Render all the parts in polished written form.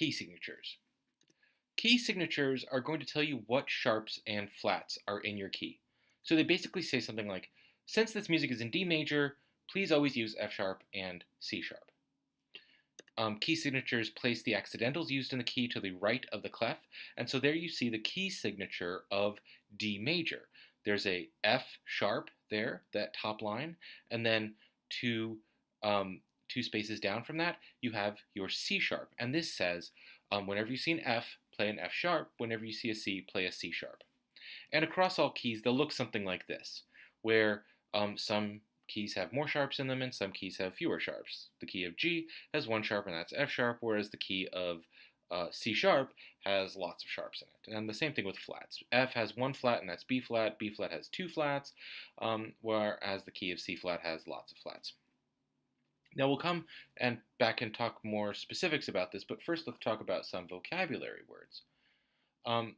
Key signatures. Key signatures are going to tell you what sharps and flats are in your key. So they basically say something like, since this music is in D major, please always use F sharp and C sharp. Key signatures place the accidentals used in the key to the right of the clef, and so there you see the key signature of D major. There's a F sharp there, that top line, and then two spaces down from that, you have your C sharp, and this says whenever you see an F, play an F sharp. Whenever you see a C, play a C sharp. And across all keys, they'll look something like this, where some keys have more sharps in them and some keys have fewer sharps. The key of G has one sharp and that's F sharp, whereas the key of C sharp has lots of sharps in it. And the same thing with flats. F has one flat and that's B flat has two flats, whereas the key of C flat has lots of flats. Now we'll come and back and talk more specifics about this, but first let's talk about some vocabulary words.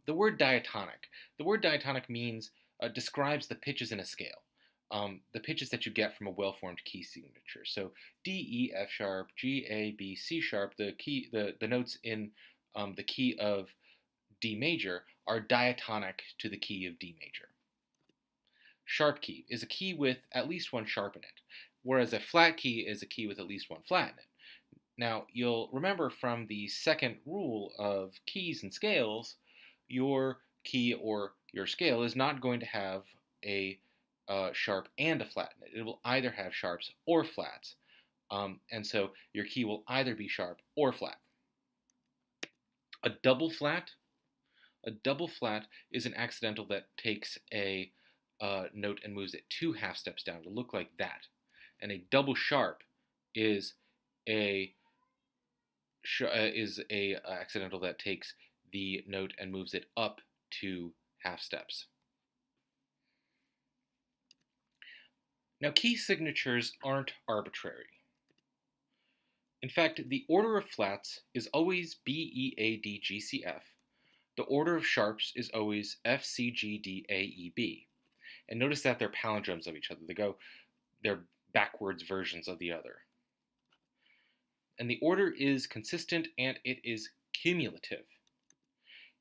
The word diatonic. The word diatonic means, describes the pitches in a scale. The pitches that you get from a well-formed key signature. So D, E, F sharp, G, A, B, C sharp, the notes in the key of D major are diatonic to the key of D major. Sharp key is a key with at least one sharp in it, whereas a flat key is a key with at least one flat in it. Now, you'll remember from the second rule of keys and scales, your key or your scale is not going to have a sharp and a flat in it. It will either have sharps or flats. And so your key will either be sharp or flat. A double flat is an accidental that takes a note and moves it 2 half steps down to look like that. And a double sharp is a accidental that takes the note and moves it up 2 half steps. Now, key signatures aren't arbitrary. In fact, the order of flats is always B, E, A, D, G, C, F. The order of sharps is always F, C, G, D, A, E, B. And notice that they're palindromes of each other. They're backwards versions of the other. And the order is consistent and it is cumulative.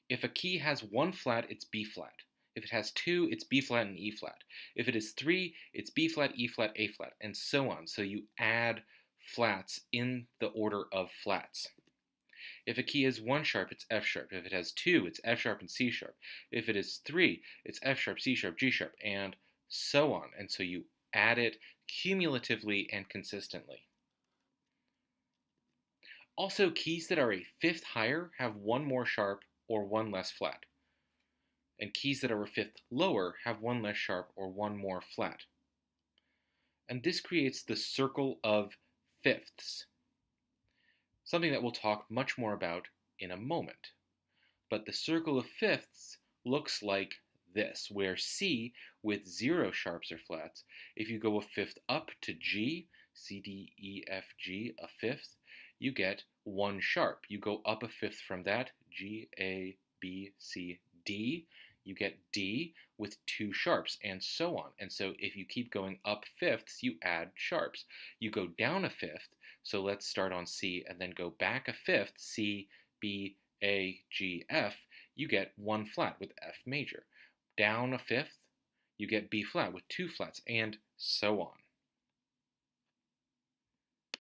If a key has 1 flat, it's B flat. If it has 2, it's B flat and E flat. If it is 3, it's B flat, E flat, A flat, and so on. So you add flats in the order of flats. If a key has 1 sharp, it's F sharp. If it has 2, it's F sharp and C sharp. If it is 3, it's F sharp, C sharp, G sharp, and so on. And so you add it cumulatively and consistently. Also, keys that are a fifth higher have 1 more sharp or 1 less flat. And keys that are a fifth lower have 1 less sharp or 1 more flat. And this creates the circle of fifths, something that we'll talk much more about in a moment. But the circle of fifths looks like this, where C with 0 sharps or flats, if you go a fifth up to G, C, D, E, F, G, a fifth, you get 1 sharp. You go up a fifth from that, G, A, B, C, D, you get D with 2 sharps, and so on. And so if you keep going up fifths, you add sharps. You go down a fifth, so let's start on C and then go back a fifth, C, B, A, G, F, you get 1 flat with F major. Down a fifth, you get B flat with 2 flats, and so on.